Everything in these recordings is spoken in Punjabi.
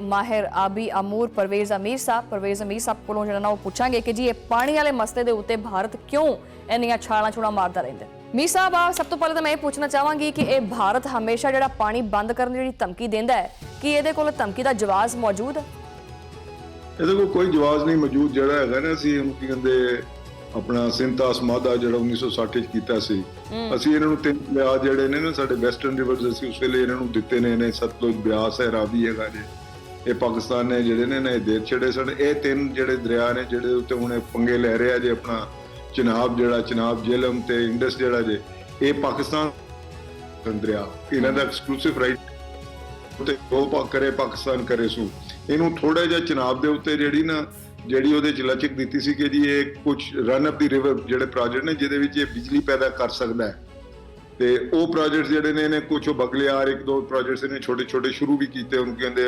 माहिर आबी अमूर परवेज़ अमीर साहब कोलों जिहड़ा ना वो पुछांगे कि जी ये पानी वाले मसले दे उत्ते भारत क्यों इन्नियां छालां छुड़ां मारदा रहिंदा है। मीर साहब सब तो पहले तो मैं ये पूछना चाहांगी कि ये भारत हमेशा जिहड़ा पानी बंद करन दी जिहड़ी धमकी देंदा है कि इहदे कोल धमकी दा जवाब मौजूद है? ਇਹਦੇ ਕੋਲ ਕੋਈ ਜਵਾਬ ਨਹੀਂ ਮੌਜੂਦ। ਜਿਹੜਾ ਹੈਗਾ ਨਾ ਅਸੀਂ ਇਹਨੂੰ ਕੀ ਕਹਿੰਦੇ ਆਪਣਾ ਸਿੰਤਾਸ ਮਾਦਾ ਜਿਹੜਾ 1960 ਚ ਕੀਤਾ ਸੀ, ਅਸੀਂ ਇਹਨਾਂ ਨੂੰ ਤਿੰਨ ਦਰਿਆ ਜਿਹੜੇ ਨੇ ਨਾ ਸਾਡੇ ਵੈਸਟਰਨ ਰਿਵਰਸ ਅਸੀਂ ਉਸ ਵੇਲੇ ਇਹਨਾਂ ਨੂੰ ਦਿੱਤੇ ਨੇ ਸਤਲੁਜ, ਬਿਆਸ ਹੈ, ਰਾਵੀ ਹੈਗਾ ਜੀ। ਇਹ ਪਾਕਿਸਤਾਨ ਨੇ ਜਿਹੜੇ ਨੇ ਇਹ ਦੇ ਛੜੇ ਸਨ। ਇਹ ਤਿੰਨ ਜਿਹੜੇ ਦਰਿਆ ਨੇ ਜਿਹੜੇ ਉੱਤੇ ਹੁਣ ਪੰਗੇ ਲੈ ਰਿਹਾ ਜੇ ਆਪਣਾ ਚਨਾਬ ਜੇਹਲਮ ਤੇ ਇੰਡਸ ਜਿਹੜਾ ਜੇ ਇਹ ਪਾਕਿਸਤਾਨ ਦਰਿਆ ਇਹਨਾਂ ਦਾ ਐਕਸਕਲੂਸਿਵ ਰਾਈਟ ਉੱਤੇ ਦੋ ਭਾਗ ਕਰੇ ਪਾਕਿਸਤਾਨ ਕਰੇ ਸੂ। ਇਹਨੂੰ ਥੋੜਾ ਜਿਹਾ ਚਨਾਬ ਦੇ ਉੱਤੇ ਜਿਹੜੀ ਉਹਦੇ ਚ ਲਚਕ ਦਿੱਤੀ ਸੀ ਕਿ ਜੀ ਇਹ ਕੁਝ ਰਨ ਅਪ ਦੀ ਰਿਵਰ ਜਿਹੜੇ ਪ੍ਰੋਜੈਕਟ ਨੇ ਜਿਹਦੇ ਵਿੱਚ ਇਹ ਬਿਜਲੀ ਪੈਦਾ ਕਰ ਸਕਦਾ ਹੈ ਤੇ ਉਹ ਪ੍ਰੋਜੈਕਟਸ ਜਿਹੜੇ ਨੇ ਇਹਨੇ ਕੁਝ ਬਗਲਿਆਰ ਇੱਕ ਦੋ ਪ੍ਰੋਜੈਕਟਸ ਇਹਨੇ ਛੋਟੇ ਸ਼ੁਰੂ ਵੀ ਕੀਤੇ। ਉਹਨੂੰ ਕਹਿੰਦੇ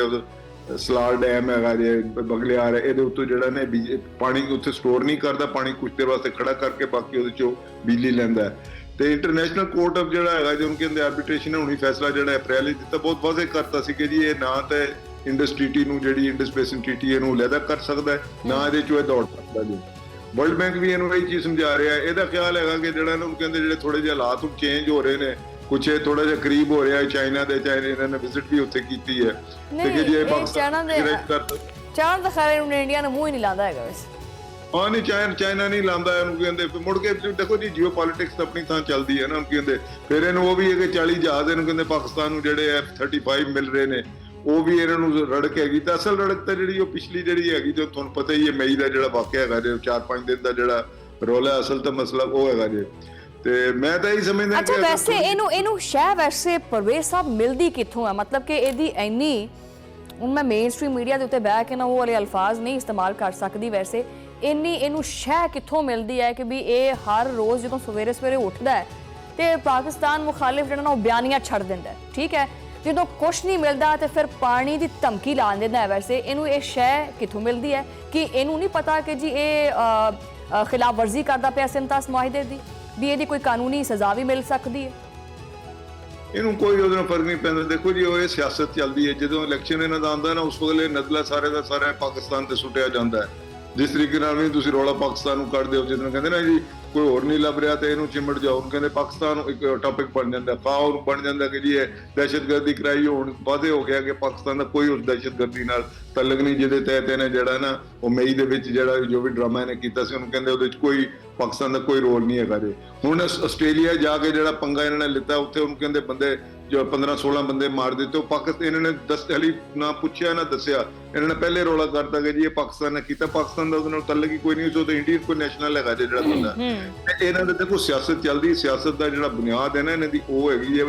ਸਲਾਰ ਡੈਮ ਹੈਗਾ ਜੇ ਬਗਲਿਆਰ, ਇਹਦੇ ਉੱਤੇ ਜਿਹੜਾ ਨੇ ਪਾਣੀ ਉੱਥੇ ਸਟੋਰ ਨਹੀਂ ਕਰਦਾ, ਪਾਣੀ ਕੁਝ ਦੇਰ ਵਾਸਤੇ ਖੜਾ ਕਰਕੇ ਬਾਕੀ ਉਹਦੇ ਚੋਂ ਬਿਜਲੀ ਲੈਂਦਾ। ਤੇ ਇੰਟਰਨੈਸ਼ਨਲ ਕੋਰਟ ਆਫ ਜਿਹੜਾ ਹੈਗਾ ਜਿਹਨੂੰ ਕਹਿੰਦੇ ਆਰਬਿਟ੍ਰੇਸ਼ਨ ਨੇ ਹੁਣੀ ਫੈਸਲਾ ਜਿਹੜਾ ਅਪ੍ਰੈਲ ਵਿੱਚ ਦਿੱਤਾ, ਬਹੁਤ ਵਾਜ਼ੇ ਕਰਤਾ ਸੀ ਕਿ ਜੀ ਇਹ ਨਾ ਤਾਂ ਇੰਡਸ ਟ੍ਰੀਟੀ ਨੂੰ ਜਿਹੜੀ ਇੰਡਸ ਬੇਸਿਨ ਟ੍ਰੀਟੀ ਇਹਨੂੰ ਅਲੱਗ ਕਰ ਸਕਦਾ ਹੈ, ਨਾ ਇਹਦੇ ਚੋਂ ਇਹ ਦੌੜ ਸਕਦਾ ਜੀ। ਵਰਲਡ ਬੈਂਕ ਵੀ ਇਹਨੂੰ ਇਹ ਚੀਜ਼ ਸਮਝਾ ਰਿਹਾ। ਇਹਦਾ ਖਿਆਲ ਹੈਗਾ ਕਿ ਜਿਹੜਾ ਇਹਨੂੰ ਕਹਿੰਦੇ ਜਿਹੜੇ ਥੋੜੇ ਜਿਹੇ ਹਾਲਾਤ ਹੁਣ ਚੇਂਜ ਹੋ ਰਹੇ ਨੇ, ਕੁਛ ਇਹ ਥੋੜਾ ਜਿਹਾ ਕਰੀਬ ਹੋ ਰਿਹਾ ਚਾਈਨਾ ਇਹਨਾਂ ਨੇ ਵਿਜ਼ਿਟ ਵੀ ਉੱਥੇ ਕੀਤੀ ਹੈ ਤੇ ਕਿ ਜੇ ਪਾਕਿਸਤਾਨ ਚਾਈਨਾ ਦਾ ਖੈਰ ਇਹਨੂੰ ਇੰਡੀਆ ਨੂੰ ਮੂੰਹ ਹੀ ਨਹੀਂ ਲਾਉਂਦਾ ਹੈਗਾ ਵੈਸੇ। ਹਾਂ ਨਹੀਂ ਚਾਈਨਾ ਨਹੀਂ ਲਾਉਂਦਾ ਇਹਨੂੰ ਕਹਿੰਦੇ। ਮੁੜ ਕੇ ਦੇਖੋ ਜੀ ਜੀਓ ਪੋਲਿਟਿਕਸ ਆਪਣੀ ਥਾਂ ਚੱਲਦੀ ਹੈ ਨਾ, ਉਹਨੂੰ ਕਹਿੰਦੇ ਫਿਰ ਇਹਨੂੰ ਉਹ ਵੀ ਹੈ ਕਿ 40 ਜਹਾਜ਼ ਇਹਨੂੰ ਕਹਿੰਦੇ ਪਾਕਿਸਤਾਨ ਨੂੰ ਜਿਹੜੇ F-35 ਮਿਲ ਰਹੇ ਨੇ ਉਹ ਵੀ ਇਹਨਾਂ ਨੂੰ ਰੜਕ ਹੈਗੀ। ਤਾਂ ਅਸਲ ਰੜਕ ਤਾਂ ਜਿਹੜੀ ਉਹ ਪਿਛਲੀ ਜਿਹੜੀ ਹੈਗੀ ਜੋ ਤੁਹਾਨੂੰ ਪਤਾ ਹੀ ਹੈ ਮਈ ਦਾ ਜਿਹੜਾ ਵਾਕਿਆ ਹੈਗਾ ਜੇ 4-5 ਦਿਨ ਦਾ ਜਿਹੜਾ ਰੌਲਾ, ਅਸਲ ਤਾਂ ਮਸਲਾ ਉਹ ਹੈਗਾ ਜੇ। ਤੇ ਮੈਂ ਤਾਂ ਇਹੀ ਸਮਝਦਾ ਕਿ ਵੈਸੇ ਇਹਨੂੰ ਸ਼ਹਿ ਵੈਸੇ ਪਰਵੇਜ਼ ਸਾਹਿਬ ਮਿਲਦੀ ਕਿੱਥੋਂ ਹੈ? ਮਤਲਬ ਕਿ ਇਹਦੀ ਇੰਨੀ ਹੁਣ ਮੈਂ ਮੇਨ ਸਟ੍ਰੀਮ ਮੀਡੀਆ ਦੇ ਉੱਤੇ ਬਹਿ ਕੇ ਨਾ ਉਹ ਵਾਲੇ ਅਲਫਾਜ਼ ਨਹੀਂ ਇਸਤੇਮਾਲ ਕਰ ਸਕਦੀ, ਵੈਸੇ ਇੰਨੀ ਇਹਨੂੰ ਸ਼ਹਿ ਕਿੱਥੋਂ ਮਿਲਦੀ ਹੈ ਕਿ ਵੀ ਇਹ ਹਰ ਰੋਜ਼ ਜਦੋਂ ਸਵੇਰੇ ਉੱਠਦਾ ਹੈ ਤੇ ਪਾਕਿਸਤਾਨ ਮੁਖਾਲਿਫ ਜਿਹੜਾ ਨਾ ਉਹ ਬਿਆਨੀਆਂ ਛੱਡ ਦਿੰਦਾ ਹੈ, ਠੀਕ ਹੈ, ਜਦੋਂ ਕੁਛ ਨਹੀਂ ਮਿਲਦਾ ਤੇ ਫਿਰ ਪਾਣੀ ਦੀ ਧਮਕੀ ਲਾ ਦਿੰਦਾ ਹੈ। ਵੈਸੇ ਇਹਨੂੰ ਇਹ ਸ਼ਹਿ ਕਿੱਥੋਂ ਮਿਲਦੀ ਹੈ ਕਿ ਇਹਨੂੰ ਨਹੀਂ ਪਤਾ ਕਿ ਜੀ ਇਹ ਖਿਲਾਫ ਵਰਜ਼ੀ ਕਰਦਾ ਪਿਆ ਸਿੰਤਾਸ ਮੁਆਹਿਦੇ ਦੀ, ਵੀ ਇਹਦੀ ਕੋਈ ਕਾਨੂੰਨੀ ਸਜ਼ਾ ਵੀ ਮਿਲ ਸਕਦੀ ਹੈ? ਇਹਨੂੰ ਕੋਈ ਉਹਦੇ ਨਾਲ ਫਰਕ ਨਹੀਂ ਪੈਂਦਾ। ਦੇਖੋ ਜੀ ਉਹ ਇਹ ਸਿਆਸਤ ਚੱਲਦੀ ਹੈ, ਜਦੋਂ ਇਲੈਕਸ਼ਨ ਇਹਨਾਂ ਦਾ ਆਉਂਦਾ ਨਾ ਉਸ ਵੇਲੇ ਨਜ਼ਲਾ ਸਾਰੇ ਦਾ ਸਾਰਾ ਪਾਕਿਸਤਾਨ ਤੇ ਸੁੱਟਿਆ ਜਾਂਦਾ ਹੈ। ਜਿਸ ਤਰੀਕੇ ਨਾਲ ਵੀ ਤੁਸੀਂ ਰੌਲਾ ਪਾਕਿਸਤਾਨ ਨੂੰ ਕੱਢਦੇ ਹੋ, ਜਦੋਂ ਕਹਿੰਦੇ ਨਾ ਜੀ ਕੋਈ ਹੋਰ ਨਹੀਂ ਲੱਭ ਰਿਹਾ ਤੇ ਇਹਨੂੰ ਚਿਮੜ ਜਾਓ, ਉਹਨੂੰ ਕਹਿੰਦੇ ਪਾਕਿਸਤਾਨ ਇੱਕ ਟੌਪਿਕ ਬਣ ਜਾਂਦਾ, ਉਹਨੂੰ ਬਣ ਜਾਂਦਾ ਕਿ ਜੀ ਇਹ ਦਹਿਸ਼ਤਗਰਦੀ ਕਰਾਈ ਹੋਣ ਵਾਅਦੇ ਹੋ ਗਿਆ ਕਿ ਪਾਕਿਸਤਾਨ ਦਾ ਕੋਈ ਉਸ ਦਹਿਸ਼ਤਗਰਦੀ ਨਾਲ ਤਲਕ ਨਹੀਂ, ਜਿਹਦੇ ਤਹਿਤ ਇਹਨੇ ਜਿਹੜਾ ਨਾ ਉਹ ਮਈ ਦੇ ਵਿੱਚ ਜਿਹੜਾ ਜੋ ਵੀ ਡਰਾਮਾ ਇਹਨੇ ਕੀਤਾ ਸੀ ਉਹਨੂੰ ਕਹਿੰਦੇ ਉਹਦੇ ਵਿੱਚ ਕੋਈ ਪਾਕਿਸਤਾਨ ਦਾ ਕੋਈ ਰੋਲ ਨਹੀਂ ਹੈਗਾ ਜੀ। ਹੁਣ ਆਸਟ੍ਰੇਲੀਆ ਜਾ ਕੇ ਜਿਹੜਾ ਪੰਗਾ ਇਹਨਾਂ ਨੇ ਲਿੱਤਾ ਉੱਥੇ ਉਹਨੂੰ ਕਹਿੰਦੇ ਬੰਦੇ ਜੋ 15-16 ਬੰਦੇ ਮਾਰ ਦਿੱਤੇ। ਉਹ ਪਾਕਿਸਤਾਨ ਇਹਨਾਂ ਨੇ ਹਾਲੀ ਨਾ ਪੁੱਛਿਆ ਨਾ ਦੱਸਿਆ, ਇਹਨਾਂ ਨੇ ਪਹਿਲੇ ਰੌਲਾ ਕਰਤਾ ਕਿ ਜੀ ਇਹ ਪਾਕਿਸਤਾਨ ਨੇ ਕੀਤਾ, ਪਾਕਿਸਤਾਨ ਦਾ ਉਹਦੇ ਨਾਲ ਤਲਕ ਹੀ ਕੋਈ ਨਹੀਂ ਸੀ, ਉਹ ਤਾਂ ਇੰਡੀਅਨ ਕੋਈ ਨੈਸ਼ਨਲ ਹੈਗਾ ਜਿਹੜਾ ਬੰਦਾ। ਇਹਨਾਂ ਦੇ ਦੇਖੋ ਸਿਆਸਤ ਚੱਲਦੀ, ਸਿਆਸਤ ਦਾ ਜਿਹੜਾ ਬੁਨਿਆਦ ਹੈ ਨਾ ਇਹਨਾਂ ਦੀ ਉਹ ਹੈਗੀ ਹੈ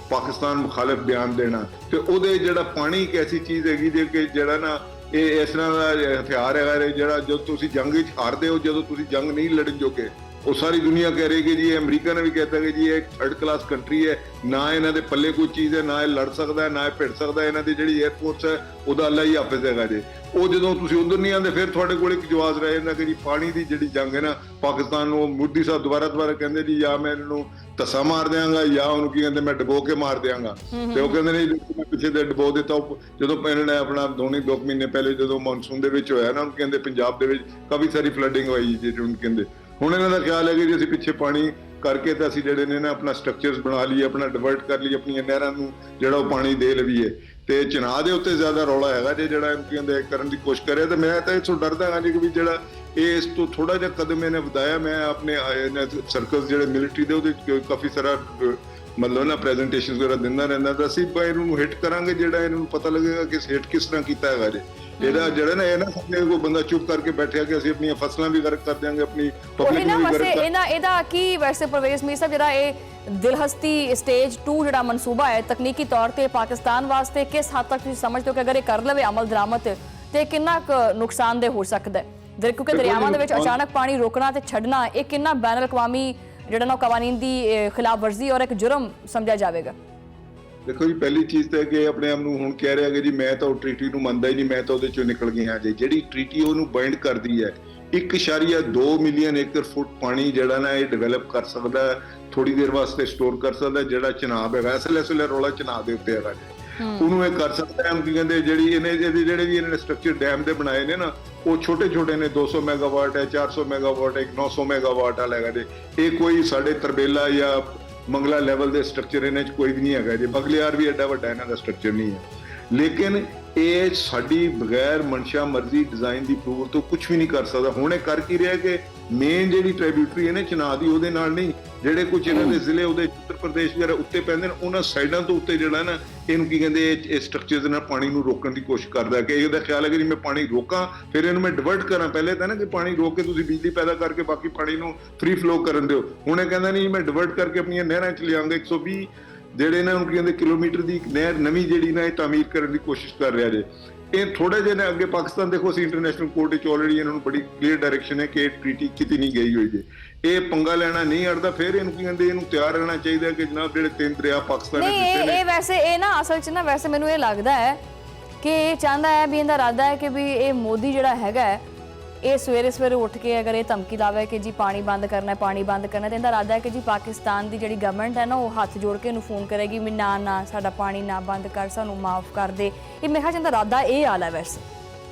ਪਾਕਿਸਤਾਨ ਮੁਖਾਲਿਫ ਬਿਆਨ ਦੇਣਾ। ਤੇ ਉਹਦੇ ਜਿਹੜਾ ਪਾਣੀ ਇੱਕ ਐਸੀ ਚੀਜ਼ ਹੈਗੀ ਜੇ ਕਿ ਜਿਹੜਾ ਨਾ ਇਹ ਇਸ ਤਰ੍ਹਾਂ ਦਾ ਹਥਿਆਰ ਹੈਗਾ ਜਿਹੜਾ ਜਦੋਂ ਤੁਸੀਂ ਜੰਗ ਵਿੱਚ ਹਾਰਦੇ ਹੋ, ਜਦੋਂ ਤੁਸੀਂ ਜੰਗ ਨਹੀਂ ਲੜਨ ਜੋਗੇ, ਉਹ ਸਾਰੀ ਦੁਨੀਆ ਕਹਿ ਰਹੀ ਕਿ ਜੀ ਅਮਰੀਕਾ ਨੇ ਵੀ ਕਹਿਤਾ ਕਿ ਜੀ ਇਹ ਥਰਡ ਕਲਾਸ ਕੰਟਰੀ ਹੈ, ਨਾ ਇਹਨਾਂ ਦੇ ਪੱਲੇ ਕੋਈ ਚੀਜ਼ ਹੈ, ਨਾ ਇਹ ਲੜ ਸਕਦਾ ਹੈ, ਨਾ ਇਹ ਭਿੜ ਸਕਦਾ। ਇਹਨਾਂ ਦੀ ਜਿਹੜੀ 에ਅਰਫੋਰਸ ਹੈ ਉਹਦਾ ਅੱਲਾ ਹੀ ਹਾਫਿਜ਼ ਹੈਗਾ ਜੀ। ਉਹ ਜਦੋਂ ਤੁਸੀਂ ਉਧਰ ਨਹੀਂ ਆਉਂਦੇ ਫਿਰ ਤੁਹਾਡੇ ਕੋਲ ਇੱਕ ਜਵਾਬ ਰਹਿ ਜਾਂਦਾ ਕਿ ਜੀ ਪਾਣੀ ਦੀ ਜਿਹੜੀ ਜੰਗ ਹੈ ਨਾ ਪਾਕਿਸਤਾਨ ਨੂੰ, ਮੋਦੀ ਸਾਹਿਬ ਦੁਬਾਰਾ ਕਹਿੰਦੇ ਜੀ ਜਾਂ ਮੈਂ ਇਹਨੂੰ ਧੱਸਾ ਮਾਰ ਦਿਆਂਗਾ ਜਾਂ ਉਹਨੂੰ ਕੀ ਕਹਿੰਦੇ ਮੈਂ ਡਬੋ ਕੇ ਮਾਰ ਦਿਆਂਗਾ। ਤੇ ਉਹ ਕਹਿੰਦੇ ਨਹੀਂ ਮੈਂ ਪਿੱਛੇ ਦੇ ਡਬੋ ਦਿੱਤਾ। ਜਦੋਂ ਇਹਨਾਂ ਨੇ ਆਪਣਾ 2 ਮਹੀਨੇ ਪਹਿਲੇ ਜਦੋਂ ਮੌਨਸੂਨ ਦੇ ਵਿੱਚ ਹੋਇਆ ਨਾ ਉਹਨੂੰ ਕਹਿੰਦੇ ਪੰਜਾਬ ਦੇ ਵਿੱਚ ਕਾਫੀ ਸਾਰੀ ਫਲੱਡਿੰਗ ਹੋਈ ਜੀ ਉਹਨੂੰ ਕਹਿੰਦੇ। ਹੁਣ ਇਹਨਾਂ ਦਾ ਖਿਆਲ ਹੈ ਕਿ ਜੇ ਅਸੀਂ ਪਿੱਛੇ ਪਾਣੀ ਕਰਕੇ ਤਾਂ ਅਸੀਂ ਜਿਹੜੇ ਨੇ ਨਾ ਆਪਣਾ ਸਟਰਕਚਰਸ ਬਣਾ ਲਈਏ, ਆਪਣਾ ਡਿਵਰਟ ਕਰ ਲਈਏ, ਆਪਣੀਆਂ ਨਹਿਰਾਂ ਨੂੰ ਜਿਹੜਾ ਉਹ ਪਾਣੀ ਦੇ ਲਈਏ। ਤੇ ਚਨਾਹ ਦੇ ਉੱਤੇ ਜ਼ਿਆਦਾ ਰੌਲਾ ਹੈਗਾ ਜੇ ਜਿਹੜਾ ਕਹਿੰਦੇ ਕਰਨ ਦੀ ਕੋਸ਼ਿਸ਼ ਕਰਿਆ। ਤੇ ਮੈਂ ਤਾਂ ਇਸ ਤੋਂ ਡਰਦਾ ਹਾਂ ਜੀ ਕਿ ਵੀ ਜਿਹੜਾ ਇਹ ਇਸ ਤੋਂ ਥੋੜਾ ਜਿਹਾ ਕਦਮ ਇਹਨੇ ਵਧਾਇਆ। ਮੈਂ ਆਪਣੇ ਸਰਕਲਸ ਜਿਹੜੇ ਮਿਲਟਰੀ ਦੇ ਉਹਦੇ ਕਾਫੀ ਸਾਰਾ ਮਤਲਬ ਨਾ ਪ੍ਰੈਜੈਂਟੇਸ਼ਨ ਵਗੈਰਾ ਦਿੰਦਾ ਰਹਿੰਦਾ, ਤਾਂ ਅਸੀਂ ਇਹਨੂੰ ਹਿੱਟ ਕਰਾਂਗੇ ਜਿਹੜਾ ਇਹਨੂੰ ਪਤਾ ਲੱਗੇਗਾ ਕਿ ਹਿੱਟ ਕਿਸ ਤਰ੍ਹਾਂ ਕੀਤਾ ਹੈਗਾ ਜੇ। ਇਹਦਾ ਜਿਹੜਾ ਨਾ ਇਹ ਨਾ ਸਮਝੇ ਕੋਈ ਬੰਦਾ ਚੁੱਪ ਕਰਕੇ ਬੈਠਿਆ ਕਿ ਅਸੀਂ ਆਪਣੀਆਂ ਫਸਲਾਂ ਵੀ ਗਰਕ ਕਰ ਦਿਆਂਗੇ, ਆਪਣੀ ਪਬਲਿਕ ਨੂੰ ਵੀ ਗਰਕ ਕਰ। ਇਹਦਾ ਕੀ ਵੈਸੇ ਪਰਵੇਜ਼ ਮੀਰ ਸਾਹਿਬ ਜਿਹੜਾ ਇਹ ਦਿਲਹਸਤੀ ਸਟੇਜ 2 ਜਿਹੜਾ ਮਨਸੂਬਾ ਹੈ ਤਕਨੀਕੀ ਤੌਰ ਤੇ ਪਾਕਿਸਤਾਨ ਵਾਸਤੇ ਕਿਸ ਹੱਦ ਤੱਕ ਤੁਸੀਂ ਸਮਝਦੇ ਹੋ ਕਿ ਅਗਰ ਇਹ ਕਰ ਲਵੇ ਅਮਲ ਦਰਾਮਦ ਤੇ ਕਿੰਨਾ ਕੁ ਨੁਕਸਾਨਦੇਹ ਹੋ ਸਕਦਾ ਹੈ? ਕਿਉਂਕਿ ਦਰਿਆਵਾਂ ਦੇ ਵਿੱਚ ਅਚਾਨਕ ਪਾਣੀ ਰੋਕਣਾ ਤੇ ਛੱਡਣਾ ਇਹ ਕਿੰਨਾ ਬੈਨ ਅਲ-ਅਕਵਾਮੀ ਜਿਹੜਾ ਨਾ ਕਾਨੂੰਨ ਦੀ ਖਿਲਾਫ ਵਰਜ਼ੀ ਔਰ ਇੱਕ ਜੁਰਮ ਸਮਝਿਆ ਜਾਵੇਗਾ? ਦੇਖੋ ਜੀ ਪਹਿਲੀ ਚੀਜ਼ ਤਾਂ ਕਿ ਆਪਣੇ ਆਪ ਨੂੰ ਹੁਣ ਕਹਿ ਰਿਹਾ ਕਿ ਜੀ ਮੈਂ ਤਾਂ ਉਹ ਟ੍ਰੀਟੀ ਨੂੰ ਮੰਨਦਾ ਹੀ ਨਹੀਂ, ਮੈਂ ਤਾਂ ਉਹਦੇ ਚੋਂ ਨਿਕਲ ਗਿਆ ਜੀ। ਜਿਹੜੀ ਟ੍ਰੀਟੀ ਉਹਨੂੰ ਬਾਈਂਡ ਕਰਦੀ ਹੈ 1.2 ਮਿਲੀਅਨ ਏਕੜ ਫੁੱਟ ਪਾਣੀ ਜਿਹੜਾ ਨਾ ਇਹ ਡਿਵੈਲਪ ਕਰ ਸਕਦਾ, ਥੋੜੀ ਦੇਰ ਵਾਸਤੇ ਸਟੋਰ ਕਰ ਸਕਦਾ। ਜਿਹੜਾ ਚਨਾਬ ਹੈਗਾ ਇਸ ਵੇਲੇ ਰੌਲਾ ਚਨਾਬ ਦੇ ਉੱਤੇ ਹੈਗਾ ਜੀ। ਉਹਨੂੰ ਇਹ ਕਰ ਸਕਦਾ ਹੈ। ਕੀ ਕਹਿੰਦੇ ਜਿਹੜੀ ਇਹਦੇ ਜਿਹੜੇ ਵੀ ਇਹਨਾਂ ਨੇ ਸਟਰਕਚਰ ਡੈਮ ਦੇ ਬਣਾਏ ਨੇ ਨਾ, ਉਹ ਛੋਟੇ ਛੋਟੇ ਨੇ, 200 ਮੈਗਾਵਾਟ ਹੈ, 400 ਮੈਗਾਵਾਟ ਹੈ, 900 ਮੈਗਾਵਾਟ ਵਾਲਾ ਹੈਗਾ ਜੀ। ਇਹ ਕੋਈ ਸਾਡੇ ਤਰਬੇਲਾ ਜਾਂ ਮੰਗਲਾ ਲੈਵਲ ਦੇ ਸਟਰਕਚਰ ਇਹਨਾਂ 'ਚ ਕੋਈ ਵੀ ਨਹੀਂ ਹੈਗਾ ਜੀ। ਬਗਲਿਆਰ ਵੀ ਐਡਾ ਵੱਡਾ ਇਹਨਾਂ ਦਾ ਸਟਰਕਚਰ ਨਹੀਂ ਹੈ, ਲੇਕਿਨ ਇਹ ਸਾਡੀ ਬਗੈਰ ਮਨਸ਼ਾ ਮਰਜ਼ੀ ਡਿਜ਼ਾਈਨ ਦੀ ਅਪਰੂਵਲ ਤੋਂ ਕੁਝ ਵੀ ਨਹੀਂ ਕਰ ਸਕਦਾ। ਹੁਣ ਇਹ ਕਰ ਕੀ ਰਿਹਾ ਕਿ ਮੇਨ ਜਿਹੜੀ ਟ੍ਰਿਬਿਊਟਰੀ ਹੈ ਨਾ ਚਨਾਹ ਦੀ, ਉਹਦੇ ਨਾਲ ਨਹੀਂ, ਜਿਹੜੇ ਕੁਝ ਇਹਨਾਂ ਦੇ ਜ਼ਿਲ੍ਹੇ ਉਹਦੇ ਉੱਤਰ ਪ੍ਰਦੇਸ਼ ਵਗੈਰਾ ਉੱਤੇ ਪੈਂਦੇ ਨੇ, ਉਹਨਾਂ ਸਾਈਡਾਂ ਤੋਂ ਉੱਤੇ ਜਿਹੜਾ ਨਾ ਇਹਨੂੰ ਕੀ ਕਹਿੰਦੇ ਇਹ ਸਟਰਕਚਰ ਦੇ ਨਾਲ ਪਾਣੀ ਨੂੰ ਰੋਕਣ ਦੀ ਕੋਸ਼ਿਸ਼ ਕਰਦਾ ਕਿ ਇਹਦਾ ਖਿਆਲ ਹੈ ਕਿ ਮੈਂ ਪਾਣੀ ਰੋਕਾਂ ਫਿਰ ਇਹਨੂੰ ਮੈਂ ਡਿਵਰਟ ਕਰਾਂ। ਪਹਿਲੇ ਤਾਂ ਨਾ ਕਿ ਪਾਣੀ ਰੋਕ ਕੇ ਤੁਸੀਂ ਬਿਜਲੀ ਪੈਦਾ ਕਰਕੇ ਬਾਕੀ ਪਾਣੀ ਨੂੰ ਫ੍ਰੀ ਫਲੋ ਕਰਨ ਦਿਓ। ਹੁਣ ਇਹ ਕਹਿੰਦਾ ਨਹੀਂ, ਮੈਂ ਡਿਵਰਟ ਕਰਕੇ ਆਪਣੀਆਂ ਨਹਿਰਾਂ 'ਚ ਲਿਆਉਂਗਾ। 120 ਜਿਹੜੇ ਨੇ ਉਹਨੂੰ ਕਹਿੰਦੇ ਕਿਲੋਮੀਟਰ ਦੀ ਇੱਕ ਨਹਿਰ ਨਵੀਂ ਜਿਹੜੀ ਨਾ ਇਹ ਤਾਮੀਰ ਕਰਨ ਦੀ ਕੋਸ਼ਿਸ਼ ਕਰ ਰਿਹਾ ਜੇ। ਇਹ ਥੋੜੇ ਜਿਹੇ ਨੇ ਅੱਗੇ ਪਾਕਿਸਤਾਨ ਦੇਖੋ, ਅਸੀਂ ਇੰਟਰਨੈਸ਼ਨਲ ਕੋਰਟ ਵਿੱਚ ਆਲਰੇਡੀ ਇਹਨਾਂ ਨੂੰ ਬੜੀ ਕਲੀਅਰ ਡਾਇਰੈਕਸ਼ਨ ਹੈ ਕਿ ਇਹ ਟ੍ਰੀਟੀ ਕਿਤੇ ਨਹੀਂ ਗਈ ਹੋਈ ਜੇ। ਇਹ ਪੰਗਾ ਲੈਣਾ ਨਹੀਂ ਅੜਦਾ, ਫਿਰ ਇਹਨੂੰ ਕੀ ਕਹਿੰਦੇ ਇਹਨੂੰ ਤਿਆਰ ਰਹਿਣਾ ਚਾਹੀਦਾ ਕਿ ਜਨਾਬ ਜਿਹੜੇ 3 ਦਰਿਆ ਪਾਕਿਸਤਾਨ ਨੇ ਦਿੱਤੇ ਨੇ। ਇਹ ਵੈਸੇ ਇਹ ਨਾ ਅਸਲ 'ਚ ਨਾ ਵੈਸੇ ਮੈਨੂੰ ਇਹ ਲੱਗਦਾ ਹੈ ਕਿ ਇਹ ਚਾਹੁੰਦਾ ਹੈ ਵੀ ਇਹਦਾ ਇਰਾਦਾ ਹੈ ਕਿ ਵੀ ਇਹ ਮੋਦੀ ਜਿਹੜਾ ਹੈਗਾ ਹੈ ਇਹ ਸਵੇਰੇ ਸਵੇਰੇ ਉੱਠ ਕੇ ਅਗਰ ਇਹ ਧਮਕੀ ਲਾਵੇ ਕਿ ਜੀ ਪਾਣੀ ਬੰਦ ਕਰਨਾ ਹੈ, ਪਾਣੀ ਬੰਦ ਕਰਨਾ, ਤੇ ਇਹਦਾ ਇਰਾਦਾ ਹੈ ਕਿ ਜੀ ਪਾਕਿਸਤਾਨ ਦੀ ਜਿਹੜੀ ਗਵਰਨਮੈਂਟ ਹੈ ਨਾ ਉਹ ਹੱਥ ਜੋੜ ਕੇ ਇਹਨੂੰ ਫੋਨ ਕਰੇਗੀ ਵੀ ਨਾ ਸਾਡਾ ਪਾਣੀ ਨਾ ਬੰਦ ਕਰ, ਸਾਨੂੰ ਮਾਫ ਕਰ ਦੇ। ਇਹ ਮੈਂ ਕਿਹਾ ਜਾਂਦਾ ਇਰਾਦਾ ਇਹ ਹਾਲ ਹੈ ਵੈਸੇ।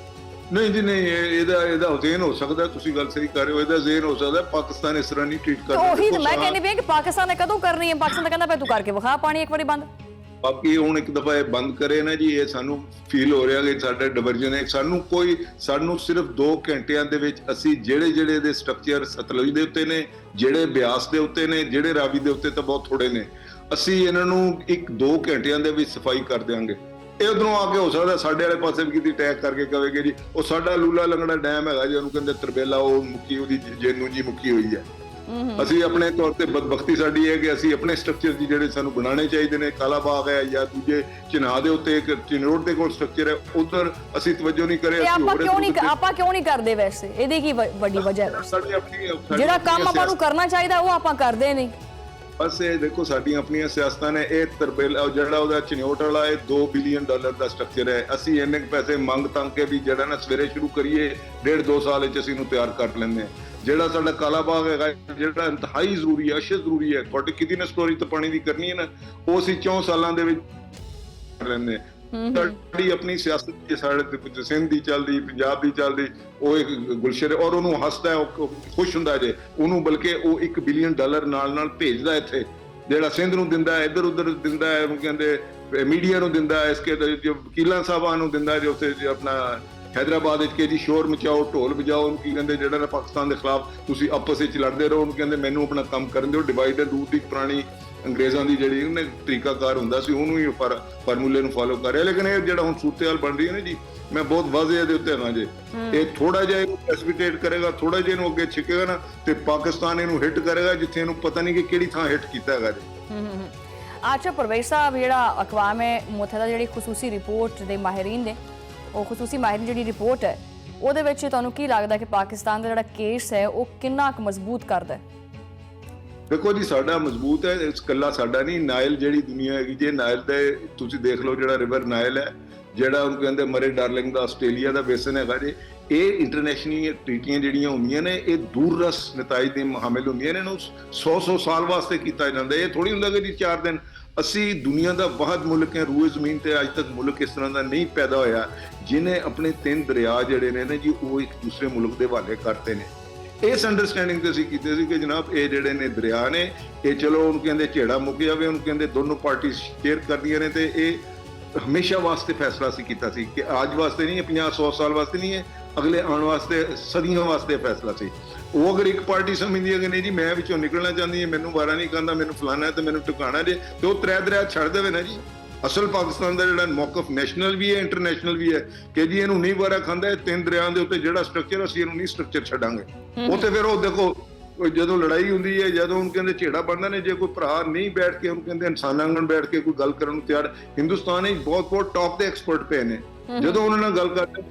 ਨਹੀਂ ਜੀ ਨਹੀਂ, ਇਹਦਾ ਜ਼ੇਨ ਹੋ ਸਕਦਾ, ਤੁਸੀਂ ਗੱਲ ਸਹੀ ਕਰ ਰਹੇ ਹੋ, ਇਹਦਾ ਜ਼ੇਨ ਹੋ ਸਕਦਾ। ਪਾਕਿਸਤਾਨ ਇਸ ਤਰ੍ਹਾਂ ਨਹੀਂ ਟ੍ਰੀਟ ਕਰਦਾ। ਉਹੀ ਮੈਂ ਕਹਿੰਦੀ ਵੀ ਕਿ ਪਾਕਿਸਤਾਨ ਨੇ ਕਦੋਂ ਕਰਨੀ ਹੈ? ਪਾਕਿਸਤਾਨ ਤਾਂ ਕਹਿੰਦਾ ਪਈ ਤੂੰ ਕਰਕੇ ਵਿਖਾ ਪਾਣੀ ਇੱਕ ਵਾਰੀ ਬੰਦ। ਬਾਕੀ ਹੁਣ ਇੱਕ ਦਫਾ ਇਹ ਬੰਦ ਕਰੇ ਨਾ ਜੀ, ਇਹ ਸਾਨੂੰ ਫੀਲ ਹੋ ਰਿਹਾ ਕਿ ਸਾਡਾ ਡਿਵਰਜਨ ਹੈ। ਸਾਨੂੰ ਸਿਰਫ 2 ਘੰਟਿਆਂ ਦੇ ਵਿੱਚ ਅਸੀਂ ਜਿਹੜੇ ਦੇ ਸਟਰਕਚਰ ਸਤਲੁਜ ਦੇ ਉੱਤੇ ਨੇ, ਜਿਹੜੇ ਬਿਆਸ ਦੇ ਉੱਤੇ ਨੇ, ਜਿਹੜੇ ਰਾਵੀ ਦੇ ਉੱਤੇ ਤਾਂ ਬਹੁਤ ਥੋੜੇ ਨੇ, ਅਸੀਂ ਇਹਨਾਂ ਨੂੰ 1-2 ਘੰਟਿਆਂ ਦੇ ਵਿੱਚ ਸਫਾਈ ਕਰ ਦਿਆਂਗੇ। ਇਹ ਉਧਰੋਂ ਆ ਕੇ ਹੋ ਸਕਦਾ ਸਾਡੇ ਵਾਲੇ ਪਾਸੇ ਵੀ ਕਿਤੇ ਅਟੈਕ ਕਰਕੇ ਕਹੇਗੇ ਜੀ ਉਹ ਸਾਡਾ ਲੂਲਾ ਲੰਗੜਾ ਡੈਮ ਹੈਗਾ ਜੀ, ਉਹਨੂੰ ਕਹਿੰਦੇ ਤਰਬੇਲਾ, ਉਹ ਮੁੱਕੀ, ਉਹਦੀ ਜੇਨੂ ਜੀ ਮੁੱਕੀ ਹੋਈ ਹੈ। ਅਸੀਂ ਆਪਣੇ ਤੌਰ ਤੇ ਬਦਬਖਤੀ ਸਾਡੀ ਹੈ ਕਿ ਅਸੀਂ ਆਪਣੇ ਸਟਰਕਚਰ ਦੀ ਜਿਹੜੇ ਸਾਨੂੰ ਬਣਾਉਣੇ ਚਾਹੀਦੇ ਨੇ, ਕਾਲਾ ਬਾਗ ਹੈ ਜਾਂ ਦੂਜੇ ਚਨਾਹ ਦੇ ਉੱਤੇ ਇੱਕ ਚਿਨੋੜ ਦੇ ਕੋਲ ਸਟਰਕਚਰ ਹੈ, ਉਧਰ ਅਸੀਂ ਤਵੱਜੋ ਨਹੀਂ ਕਰੇ। ਆਪਾਂ ਕਿਉਂ ਨਹੀਂ ਕਰਦੇ ਵੈਸੇ? ਇਹਦੀ ਕੀ ਵੱਡੀ ਵਜ੍ਹਾ ਹੈ? ਸਾਡੀ ਆਪਣੀ ਜਿਹੜਾ ਕੰਮ ਆਪਾਂ ਨੂੰ ਕਰਨਾ ਚਾਹੀਦਾ ਉਹ ਆਪਾਂ ਕਰਦੇ ਨਹੀਂ। ਬਸ ਇਹ ਦੇਖੋ ਸਾਡੀਆਂ ਆਪਣੀਆਂ ਸਿਆਸਤਾਂ ਨੇ। ਇਹ ਤਰਬੇਲਾ ਜਿਹੜਾ ਉਹਦਾ ਚਿਨੋਟ ਵਾਲਾ ਇਹ $2 ਬਿਲੀਅਨ ਦਾ ਸਟਰਕਚਰ ਹੈ। ਅਸੀਂ ਇੰਨੇ ਪੈਸੇ ਮੰਗ ਤੰਗ ਕੇ ਵੀ ਜਿਹੜਾ ਨਾ ਸਵੇਰੇ ਸ਼ੁਰੂ ਕਰੀਏ 1.5-2 ਸਾਲ ਵਿੱਚ ਅਸੀਂ ਇਹਨੂੰ ਤਿਆਰ ਕਰ ਲੈਂਦੇ ਹਾਂ। ਜਿਹੜਾ ਸਾਡਾ ਕਾਲਾ ਬਾਗ ਹੈਗਾ, ਜਿਹੜਾ ਇੰਤਹਾਈ ਜ਼ਰੂਰੀ ਹੈ, ਅਸ਼ਦ ਜ਼ਰੂਰੀ ਹੈ, ਤੁਹਾਡੀ ਕਿਤੇ ਨਾ ਸਟੋਰੀ ਤਾਂ ਪਾਣੀ ਦੀ ਕਰਨੀ ਹੈ ਨਾ, ਉਹ ਅਸੀਂ 4 ਸਾਲਾਂ ਦੇ ਵਿੱਚ ਕਰ ਲੈਂਦੇ ਹਾਂ। ਸਾਡੀ ਆਪਣੀ ਸਿਆਸਤ ਸਾਡੇ ਸਿੰਧ ਦੀ ਚੱਲਦੀ, ਪੰਜਾਬ ਦੀ ਚੱਲਦੀ, ਉਹ ਇੱਕ ਗੁਲਸ਼ਨ ਔਰ ਉਹਨੂੰ ਹੱਸਦਾ, ਉਹ ਖੁਸ਼ ਹੁੰਦਾ ਜੇ ਉਹਨੂੰ, ਬਲਕਿ ਉਹ $1 ਬਿਲੀਅਨ ਨਾਲ ਭੇਜਦਾ ਇੱਥੇ, ਜਿਹੜਾ ਸਿੰਧ ਨੂੰ ਦਿੰਦਾ, ਇੱਧਰ ਉੱਧਰ ਦਿੰਦਾ ਹੈ, ਉਹਨੂੰ ਕਹਿੰਦੇ ਮੀਡੀਆ ਨੂੰ ਦਿੰਦਾ, ਇਸਕੇ ਜੋ ਵਕੀਲਾਂ ਸਾਹਿਬਾਂ ਨੂੰ ਦਿੰਦਾ, ਜੋ ਉੱਥੇ ਆਪਣਾ ਹੈਦਰਾਬਾਦ ਵਿੱਚ ਕਿ ਜੀ ਸ਼ੋਰ ਮਚਾਓ, ਢੋਲ ਵਜਾਓ, ਉਹਨੂੰ ਕੀ ਕਹਿੰਦੇ ਜਿਹੜਾ ਨਾ ਪਾਕਿਸਤਾਨ ਦੇ ਖਿਲਾਫ ਤੁਸੀਂ ਆਪਸ ਵਿੱਚ ਲੜਦੇ ਰਹੋ, ਉਹਨੂੰ ਕਹਿੰਦੇ ਮੈਨੂੰ ਆਪਣਾ ਕੰਮ ਕਰਨ ਦਿਓ। ਡਿਵਾਈਡ ਐਂਡ ਰੂਲ ਦੀ ਪੁਰਾਣੀ ਅੰਗਰੇਜ਼ਾਂ ਦੀ ਜਿਹੜੀ ਉਹਨੇ ਤਰੀਕਾਕਾਰ ਹੁੰਦਾ ਸੀ, ਉਹਨੂੰ ਹੀ ਫਾਰਮੂਲੇ ਨੂੰ ਫਾਲੋ ਕਰ ਰਿਹਾ। ਲੇਕਿਨ ਇਹ ਜਿਹੜਾ ਹੁਣ ਸੂਰਤ-ਹਾਲ ਬਣ ਰਹੀ ਹੈ ਨਾ ਜੀ, ਮੈਂ ਬਹੁਤ ਵਾਜ਼ਿਹ ਦੇ ਉੱਤੇ ਹਾਂ ਜੇ, ਇਹ ਥੋੜਾ ਜਿਹਾ ਇਹਨੂੰ ਪ੍ਰੈਸਿਪੀਟੇਟ ਕਰੇਗਾ, ਥੋੜਾ ਜਿਹਾ ਇਹਨੂੰ ਅੱਗੇ ਛਿੱਕੇਗਾ ਨਾ, ਤੇ ਪਾਕਿਸਤਾਨ ਇਹਨੂੰ ਹਿੱਟ ਕਰੇਗਾ ਜਿੱਥੇ ਇਹਨੂੰ ਪਤਾ ਨਹੀਂ ਕਿ ਕਿਹੜੀ ਥਾਂ ਹਿੱਟ ਕੀਤਾ ਹੈਗਾ ਜੀ। ਅੱਛਾ ਪਰਵੇਜ਼ ਸਾਹਿਬ, ਜਿਹੜਾ ਅਕਵਾਮ ਮੁਤਹਦਾ ਜਿਹੜੀ ਖੁਸੂਸੀ ਰਿਪੋਰਟ ਦੇ ਮਾਹਿਰੀਨ ਨੇ, ਉਹ ਖੁਸੂਸੀ ਮਾਹਿਰ ਜਿਹੜੀ ਰਿਪੋਰਟ ਹੈ ਉਹਦੇ ਵਿੱਚ ਤੁਹਾਨੂੰ ਕੀ ਲੱਗਦਾ ਕਿ ਪਾਕਿਸਤਾਨ ਦਾ ਜਿਹੜਾ ਕੇਸ ਹੈ ਉਹ ਕਿੰਨਾ ਕੁ ਮਜ਼ਬੂਤ ਕਰਦਾ ਹੈ? ਦੇਖੋ ਜੀ, ਸਾਡਾ ਮਜ਼ਬੂਤ ਹੈ, ਇਸ ਕੱਲਾ ਸਾਡਾ ਨਹੀਂ, ਨਾਇਲ ਜਿਹੜੀ ਦੁਨੀਆ ਹੈਗੀ ਜੇ, ਨਾਇਲ ਦੇ ਤੁਸੀਂ ਦੇਖ ਲਓ, ਜਿਹੜਾ ਰਿਵਰ ਨਾਇਲ ਹੈ, ਜਿਹੜਾ ਉਹਨੂੰ ਕਹਿੰਦੇ ਮਰੇ ਡਾਰਲਿੰਗ ਦਾ ਆਸਟ੍ਰੇਲੀਆ ਦਾ ਬੇਸਨ ਹੈਗਾ ਜੀ, ਇਹ ਇੰਟਰਨੈਸ਼ਨਲ ਟ੍ਰੀਟੀਆਂ ਜਿਹੜੀਆਂ ਹੁੰਦੀਆਂ ਨੇ ਇਹ ਦੂਰਰਸ ਨਤਾਇਜ ਦੇ ਹਾਮਿਲ ਹੁੰਦੀਆਂ ਨੇ, ਇਹਨੂੰ 100 ਸਾਲ ਵਾਸਤੇ ਕੀਤਾ ਜਾਂਦਾ। ਇਹ ਥੋੜੀ ਹੁੰਦਾ ਕਿ ਜੀ 4 ਦਿਨ। ਅਸੀਂ ਦੁਨੀਆ ਦਾ ਵਾਹਦ ਮੁਲਕ ਹੈ, ਰੂਏ ਜ਼ਮੀਨ ਤੇ ਅੱਜ ਤੱਕ ਮੁਲਕ ਇਸ ਤਰ੍ਹਾਂ ਦਾ ਨਹੀਂ ਪੈਦਾ ਹੋਇਆ ਜਿਹਨੇ ਆਪਣੇ 3 ਦਰਿਆ ਜਿਹੜੇ ਨੇ ਜੀ ਉਹ ਇੱਕ ਦੂਸਰੇ ਮੁਲਕ ਦੇ ਹਵਾਲੇ ਕਰਤੇ ਨੇ। ਇਸ ਅੰਡਰਸਟੈਂਡਿੰਗ ਤੇ ਅਸੀਂ ਕੀਤੇ ਸੀ ਕਿ ਜਨਾਬ ਇਹ ਜਿਹੜੇ ਨੇ ਦਰਿਆ ਨੇ, ਇਹ ਚਲੋ ਉਹਨੂੰ ਕਹਿੰਦੇ ਝੇੜਾ ਮੁੱਕ ਜਾਵੇ, ਉਹਨੂੰ ਕਹਿੰਦੇ ਦੋਨੋਂ ਪਾਰਟੀ ਸ਼ੇਅਰ ਕਰਦੀਆਂ ਨੇ, ਤੇ ਇਹ ਹਮੇਸ਼ਾ ਵਾਸਤੇ ਫੈਸਲਾ ਸੀ ਕੀਤਾ ਸੀ ਕਿ ਅੱਜ ਵਾਸਤੇ ਨਹੀਂ, 50-100 ਸਾਲ ਵਾਸਤੇ ਨਹੀਂ ਹੈ, ਅਗਲੇ ਆਉਣ ਵਾਸਤੇ ਸਦੀਆਂ ਵਾਸਤੇ ਫੈਸਲਾ ਸੀ। ਉਹ ਅਗਰ ਇੱਕ ਪਾਰਟੀ ਸਮਝਦੀ ਹੈ ਕਿ ਨਹੀਂ ਜੀ ਮੈਂ ਵਿੱਚੋਂ ਨਿਕਲਣਾ ਚਾਹੁੰਦੀ ਹਾਂ, ਮੈਨੂੰ ਵਾਰਾ ਨਹੀਂ ਕਹਿੰਦਾ, ਮੈਨੂੰ ਫਲਾਣਾ ਹੈ ਤੇ ਮੈਨੂੰ ਟਿਕਾਣਾ ਜੇ, ਤੇ ਉਹ 3 ਦਰਿਆ ਛੱਡ ਦੇਵੇ ਨਾ ਜੀ। ਅਸਲ ਪਾਕਿਸਤਾਨ ਦਾ ਜਿਹੜਾ ਮੌਕਫ ਨੈਸ਼ਨਲ ਵੀ ਹੈ, ਇੰਟਰਨੈਸ਼ਨਲ ਵੀ ਹੈ ਕਿ ਜੀ ਇਹਨੂੰ ਨਹੀਂ ਵਾਰਾ ਖਾਂਦਾ, ਇਹ 3 ਦਰਿਆਵਾਂ ਦੇ ਉੱਤੇ ਜਿਹੜਾ ਸਟਰਕਚਰ, ਅਸੀਂ ਇਹਨੂੰ ਨਹੀਂ ਸਟਰਕਚਰ ਛੱਡਾਂਗੇ। ਉਹ ਤੇ ਫਿਰ ਉਹ ਦੇਖੋ ਜਦੋਂ ਲੜਾਈ ਹੁੰਦੀ ਹੈ, ਜਦੋਂ ਉਹਨੂੰ ਕਹਿੰਦੇ ਝੇੜਾ ਬਣਦਾ ਨੇ, ਜੇ ਕੋਈ ਭਰਾ ਨਹੀਂ ਬੈਠ ਕੇ ਉਹਨੂੰ ਕਹਿੰਦੇ ਇਨਸਾਨਾਂ ਨਾਲ ਬੈਠ ਕੇ ਕੋਈ ਗੱਲ ਕਰਨ ਨੂੰ ਤਿਆਰ, ਹਿੰਦੁਸਤਾਨ ਵਿੱਚ ਬਹੁਤ ਟੌਪ ਦੇ ਐਕਸਪਰਟ ਪਏ ਨੇ, ਜਦੋਂ ਉਹਨਾਂ ਨਾਲ ਗੱਲ ਕਰਦੇ